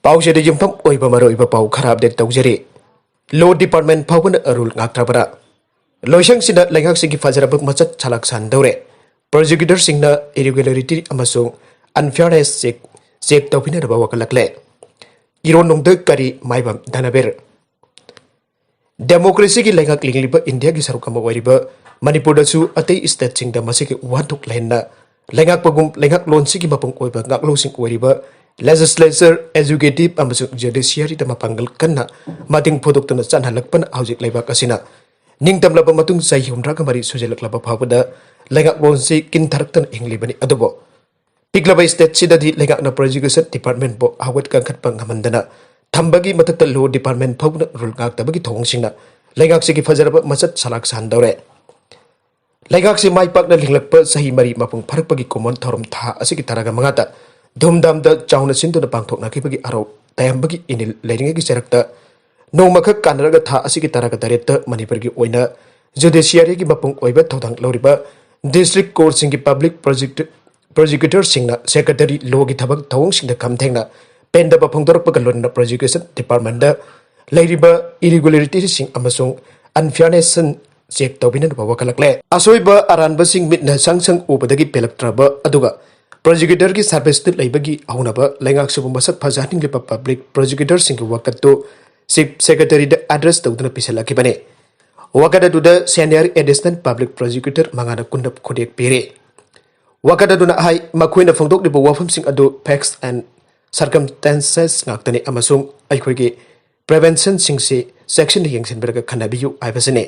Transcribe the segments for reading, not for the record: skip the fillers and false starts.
पाउसे युम्फम ओइबा मरोइबा पाउ खरा अपडेट तौजरी लो डिपार्टमेंट फाउबन रूल ngaktrabara लोइसंग सिदा लेंगाक सिगी फजरब मचत छलक सानदौरे प्रोसिक्यूटर सिंगना इरेगुलरिटी अमसुंग अनफेयरनेस चेक तौफिनरबा वकलकले इरोन नोंद करी माइबम धनबेर डेमोक्रेसी की लेंगाक लिंगलिबा इंडिया की सरुक अमा ओइरिबा मणिपुरदसु अतै स्टेट सिंगदा मसिगे वानथुक लेहना लेंगाक पगुम लेंगाक लोनसिगी मपुंग ओइबा ngakloसिंग ओइरिबा लेजिस्लेचर एजुकेटिव अमसुंग जुडिशियरी द मपंगल कन्ना मतिंग फोदोक्तना चानहलकपन हौजिक लेबाक असिना निंगतमलबा मतुंग सही हुमराग मरी सुजेलकलबा फावदा लेंगाक लोनसि किनथरक्तन हिंगलिबनि अदुबो पिकलबा स्टेट सिददि लेंगाकना प्रोसिक्यूशन डिपार्टमेंट बो हावत कंखतपा ngमंदना थंबगी मथक्ता लो डिपार्टमेंट फावना रूल ngaktabagi थोंगसिंगना लेंगाकसिगी फजरबा मचत सलाक सानदौरे लेंगाकसि माइपाकना लिंगलकपा सही मरी मपुंग फरकपगी कोमन थौरम था असिगी तरागा मंगाता धूमधाम चाउना सिंधुना पांथोकनाखिबगी आरो तयंबगी इनिल लेरिंगगी चरक्ता नोमखक कानरगा था असिगी तरागा तरेत मणिपुरगी ओइना जुडिशियरीगी मपुंग ओइबा थौदांग लौरिबा डिस्ट्रिक्ट कोर्ट सिंगी पब्लिक प्रोसिक्यूटर सिंगना सेक्रेटरी लोगी थबक थौंग सिंगदा खमथेंगना पेंदबा फोंदोरपगा लोनना प्रोसिक्यूशन डिपार्टमेंट लेरिबा इरेगुलरिटी सिंग अमसुंग अनफेयरनेस चेक तौबिनबा वकलकले असोइबा अरानबा सिंग मिटना संसंग उबदगी पेलक्ट्रबा अदुगा प्रोसिक्यूटर की सर्विस लेबगी अहुनबा लेंगाक सुबु मसक फजानिंगलिबा पब्लिक प्रोसिक्यूटर सिंग वकत्तो चीफ सेक्रेटरी द एड्रेस तौदना पिसलकिबने वकत अदुदा सीनियर एडिशनल पब्लिक प्रोसिक्यूटर मंगाना कुंडप खुदेक पिरे वकत अदुना हाई मखोइना फोंदोकलिबा वाफमसिंग अदु फैक्ट्स एंड सर्कमस्टेंसेस ngakतने अमसुंग अइखोइगे प्रिवेंशन सिंगसे सेक्शन यंगसिनबरगा खनाबियु आइबसने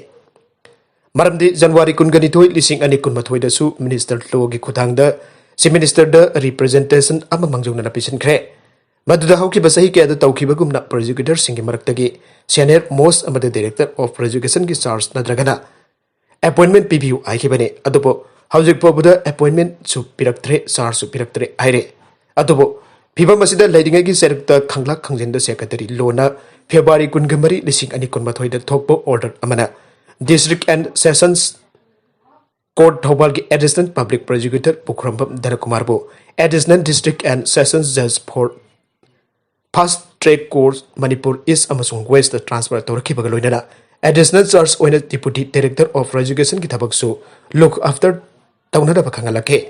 मरमदि जनवरी 22 दसु मिनिस्टर लोगी खुदांगदा चीफ मिनिस्टर द रिप्रेजेंटेशन अमा मंगजौना पिसनख्रे मदुदा हौकिबा सही केदा तौखिबगुमना प्रोसिक्यूटर सिंगी मरक्तगी सीनियर मोस्ट अमद डायरेक्टर ऑफ प्रोसिक्यूशन की चार्ज नद्रगना अपॉइंटमेंट पीबीयू आइखिबने अदुबो हौजिक पोबुदा अपॉइंटमेंट सु पिरक्त्रे चार्ज सु पिरक्त्रे आइरे अदुबो फिबम मसिदा लैदिंगगी सेरक्ता खंगलाक खंजेंदा सेक्रेटरी लोना फेब्रुआरी 22 थोकपो ऑर्डर अमना district and sessions court Thoubal की additional public prosecutor Pukhrambam Dhanakumar बो एडिशनल डिस्ट्रिक्ट एंड सेशंस जज for fast track court Manipur east अमसुंग वेस्ट ट्रांसफर तौरखिबगा लोइनना एडिशनल चार्ज ओइना डिप्यूटी डायरेक्टर ऑफ एजुकेशन की थबकसु लुक आफ्टर तौनदबा खंगलके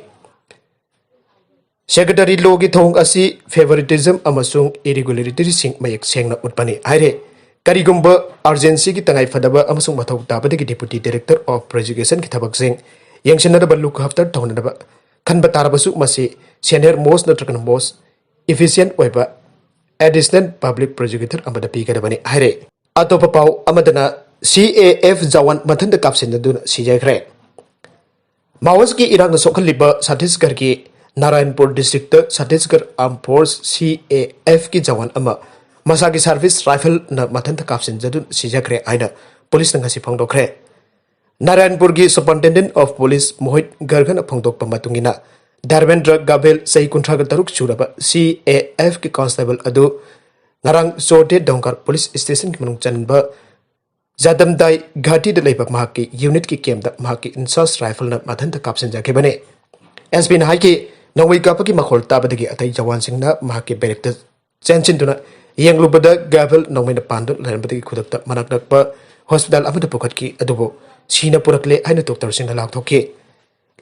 सेक्रेटरी लो की थोंग असी फेवरिटिज्म अमसुंग इरेगुलरिटी सिंग मयक सेंगना उतपनी आइरे करीगुंबा अर्जेंसी की तंगाई फदबा अमसुंग मथौ ताबदगी डिप्यूटी डायरेक्टर ऑफ एजुकेशन की थबकसिंग यंगसिनदबा लुक आफ्टर तौनदबा खनबा तारबसु मसी सीनियर मोस्ट नत्रकन मोस्ट इफिशिएंट ओइबा एडिशनल पब्लिक प्रोसिक्यूटर अमदा पीगदबनी आइरे अतोपा पाउ अमदना CAF जवान मथंद कापसिनदुना सिजाइख्रे माओस की इरांग सोखलिबा छत्तीसगढ़ की Narayanpur district Chhattisgarh arm force CAF की जवान अमा मसागी सर्विस राइफल न मथंद कापसिनदुन सिजाइख्रे आइना पुलिस नंगसी फोंदोख्रे नारायणपुर की सुपरिटेंडेंट ऑफ पुलिस मोहित गर्गन फोंदोकपा मतुंगिना धर्मेंद्र गाबेल सही 53 सुरबा CAF की कांस्टेबल अदु ngarang सोटे डोंकर पुलिस स्टेशन की मनुंग चनबा जादमदाई घाटी द लेबा महकी यूनिट की केम द महकी इंसास राइफल न मथंत कापसिन जाखेबने SB न हाइके नवई कापकी मखोल ताबदगी अतै जवान सिंगना महकी बेरेक्ट चेंचिनदुना यंगलुबदा गाबेल नवमेन पांदु लरबदगी खुदकता मनकनकपा हॉस्पिटल अमद पुखतकी अदुबो सीना पुरकले आइना डॉक्टर सिंगना लाखथोके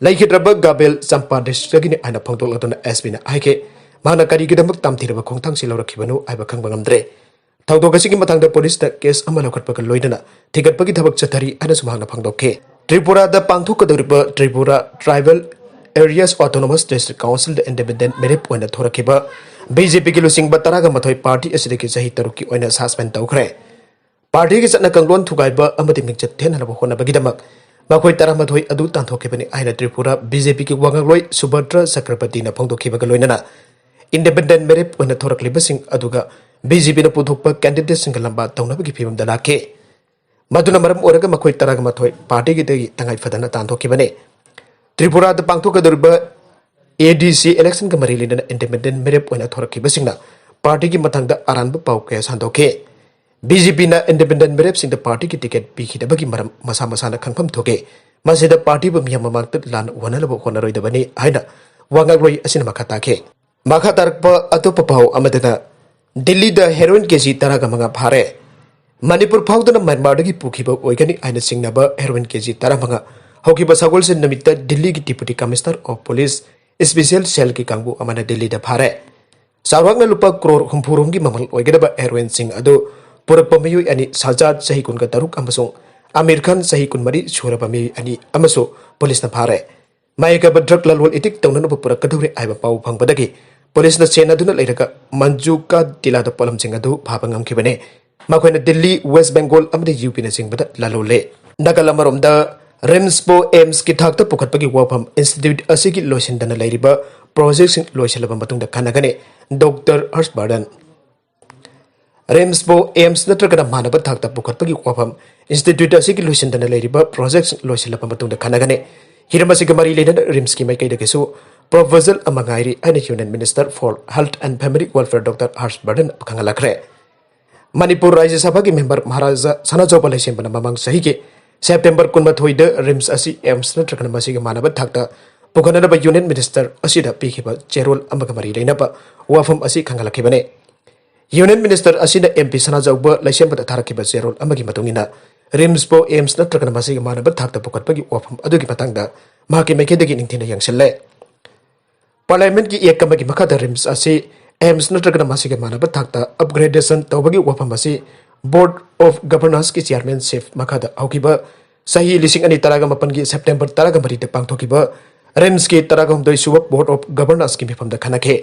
लैखिद्रबा गाबेल चंपा डिस्ट्रिक्ट आइना फोंदोलदुना SB न हाइके माना करीगिदमक तामथिरबा खोंथांसि लौरखिबनु आइबा खंबंगमद्रे थौदोगसिगी मतंगदा पुलिस द केस अमा लौखटपगा लोइदना थिगतपगी थबक चथरी आइना सुमांगना फंगदोके त्रिपुरा द पांथोकदौरिबा Tripura tribal areas autonomous district council द इंडिपेंडेंट मेरिट ओइना थोरखिबा BJP की लुसिंग बतारागा मथोय पार्टी असिदगी सही तरुकी ओइना सस्पेंड तौखरे पार्टी की चटना कंगलोन थुगाइबा अमदि मिंगचत थेननबा होनबगिदमक मखोय तरामथोय अदु तांथोखिबनि आइना त्रिपुरा BJP की वांगलोय सुभद्रा चक्रवर्ती न फोंदोखिबगा लोइनना इंडिपेंडेंट मेरिट ओइना थोरखलिबसिंग अदुगा BJP न पुथोकपा कैंडिडेट सिंग लंबा तौनबगी फिबमदा लाखे मदुना मरम ओरगा मखोय तरागा मथोय पार्टी की दगी तंगाई फदना तांथोखिबने त्रिपुरा द पांथोकदुरबा ADC इलेक्शन का मरी लेना इंडिपेंडेंट मेरिट ओइना थोरखिबसिंगना पार्टी की मतंगदा अरानबा पाउ के सांदोखे BJP न इंडिपेंडेंट मेरिट सिंग द पार्टी की टिकट पीखिदबगी मरम मसा मसाना खंगफम थोके मसिदा पार्टी ब मियाम ममांगत लान वनलब होनरोइदबनी हाइना वांगाग्लोय असिन मखा ताखे मखा तारकपा अतोपा पाउ अमदना दिल्ली दा हेरोइन केजी 10 फारे मणिपुर फाउदना म्यांमार की पुखिबा ओइगनी आइना सिंगनाबा हेरोइन केजी 10 हौकिबा सगोल से नमिता दिल्ली की deputy commissioner of police special cell की कांगबु अमना दिल्ली दा फारे सारवागना लुपा करोड़ हुंफुरोम की ममल ओइगदबा हेरोइन सिंग अदो पुरकपा मयुई अनि साजाद सही कुन का तरुक अमसों आमिर खान सही कुन मरी छोरबा मयुई अनि अमसो पुलिस न फारे मायका ड्रग ललवल इतिक तौननबा पुरकदुरे आइबा पाउ फंगबदगी पुलिस न सेना दुना लेरका मंजू का तिला द पलम सिंग अदु भाबा ngam मखोइन दिल्ली वेस्ट बेंगोल अमदे यूपी न सिंगबदा लालोले नगल अमरोमदा रिम्सपो एम्स की थाकता पुखतपगी वाफम इंस्टीट्यूट असिगी लोइसिंदना लेरिबा प्रोजेक्ट लोइसिलबा मतुंगदा खानागने डॉक्टर हर्षवर्धन रिम्सपो एम्स नत्रगना मानब थाकता पुखतपगी वाफम इंस्टीट्यूट असिगी लोइसिंदना लेरिबा प्रोजेक्ट लोइसिलबा मतुंगदा खानागने हिरमसिग मरी लेना रिम्स की माइकैदगेसु प्रोपोजल अमंगाइरी and union minister for health and family welfare doctor Harshvardhan खंगलखरे मणिपुर राज्य सभा की मेंबर महाराजा सनाचौपा लैसेंबना ममंग सही के सेप्टेम्बर 23 रिम्स असी एम्स नत्रगना मसिग मानब थाकता पुखनरबा यूनियन मिनिस्टर असिदा पीखिबा चेरोल अमग मरी लेनबा वाफम असी खंगलखिबने यूनियन मिनिस्टर असिदा एमपी सनाचौबा लैसेंबदा थारखिबा चेरोल अमगी मतुंगिना रिम्सपो एम्स नत्रगना मसिग मानब थाकता पुखतपगी वाफम अदुगी मतंगदा माकी मैकेदगी निंथिना यंगसिल्ले पार्लियामेंट की एक कमगी मखादा रिम्स असी एम्स नत्रगना मसिग मानब थाकता अपग्रेडेशन तौबगी वाफम असी बोर्ड ऑफ गवर्नेंस की चेयरमैनशिप मखादा हौकिबा सही लिसिंग अनि तरागा मपन की सेप्टेम्बर 13 पांगथोकिबा रिम्स की 13 सुब बोर्ड ऑफ गवर्नेंस की मिफमदा खनखे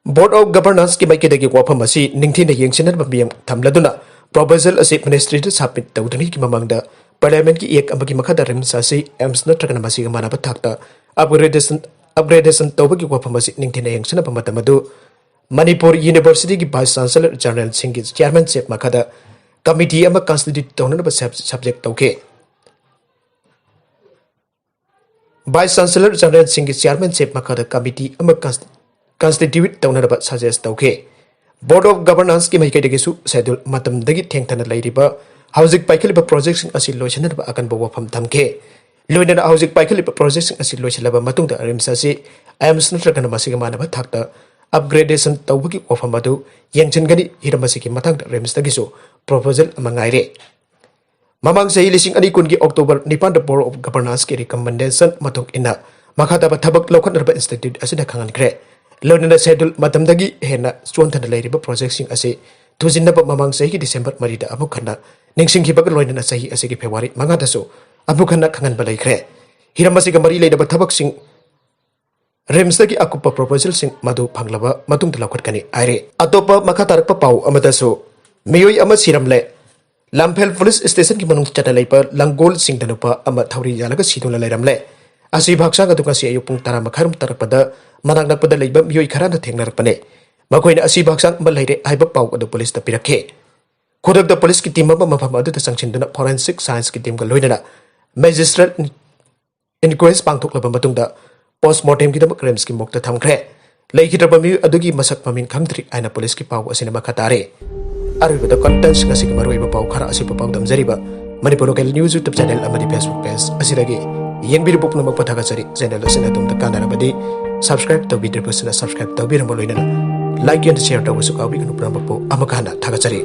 बोर्ड ऑफ गवर्नेंस की माइकेदगी वाफम असी निंथिना यंगसिनब मियम थमलदुना प्रोपोजल असी मिनिस्ट्री द सबमिट तौदनी की ममंगदा पार्लियामेंट की एक अमगी मखादा रिम्स असी एम्स नत्रगना मसिग मानब थाकता अपग्रेडेशन तौबगी वाफम असी निंथिना यंगसिनब मतमदु मणिपुर यूनिवर्सिटी की वाइस चांसलर जनरल सिंह की चेयरमैनशिप मखादा कमिटी अमा कंस्टिट्यूट तौनब सब्जेक्ट तौके वाइस चांसलर जनरल सिंह की चेयरमैनशिप मखादा कमिटी अमा कंस्टिट्यूट तौनब सजेस्ट तौके बोर्ड ऑफ गवर्नेंस की माइकैदगीसु शेड्यूल मतमदगी थेंगथना लैरिबा हौजिक पाइखलिबा प्रोजेक्ट असि लोइसनब अकनबा वाफम थमके लोइनना हौजिक पाइखलिबा प्रोजेक्ट असि लोइसलबा मतुंगदा रिम्स असि एम्स नत्रगना मसिग मानब थाकता अपग्रेडेशन तौबगी वाफम अदु यंगचनगनी हिरमसिगी मतंग रिम्सदगिसु प्रोपोजल अमंगाइरे ममंग सही लिसिंग अनि कुनगी अक्टोबर 9 बोर्ड ऑफ गवर्नेंस की रिकमेंडेशन मतुंग इना मखादा थबक लौखनरबा इंस्टीट्यूट असिदा खंगनखरे लोनना शेड्यूल मतमदगी हेना चोंथना लेरिबा प्रोजेक्ट असे थुजिनब ममंग सही डिसेंबर 3 दा अमुक खन्ना निंगसिंगखिबग लोइनना सही असे की फेब्रुआरी 5 दसु अमुक खन्ना खंगनबा लैखरे हिरमसिग मरी लेदब थबकसिंग रिम्स की अकुप प्रोपोजल मधु फंगलब लौखटकनी आरे अतोप मखा तारक पाउ अमदसु मियोई अम सिरमले लम्फेल पुलिस स्टेशन की मनुंग चटा लेपर लंगोल सिंगदनुपा अम थौरी यालग सिदुला लेरमले असि भागसांग अदुगा सि अयु पुंग 10 मखरम तरकपदा मनाक नकपदा लेब मियोई खराना थेंगनरकपने मखोइना असि भागसांग म लेरे आइब पाउ अदु पुलिस ता पिरखे खुदक द पुलिस की टीम मफम अदु संचिंदना फोरेंसिक साइंस की टीम का लोइनना मैजिस्ट्रेट इनक्वायरी पांगथोकलब मतुंगदा पोस्टमार्टम की रिम्स की मोक्ता थमखरे लेखिद्रब मी अदुगी मसक ममिन खंगद्रि आइना पुलिस की पाउ असिना मखा तारे अरुबद कंटेंट्स ngasi मरुइबा पाउ खरा असि पाउ दमजरिबा Manipur local news YouTube channel अमदि फेसबुक पेज असिदगी यंगबिर पुपनमक पथागचरी चैनल असिना तुमता कानारबदि सब्सक्राइब तौबिद्रबसना सब्सक्राइब तौबिरम लोइना लाइक एंड शेयर तौबसु काउबिगनु प्रमपो अमखाना थागचरी।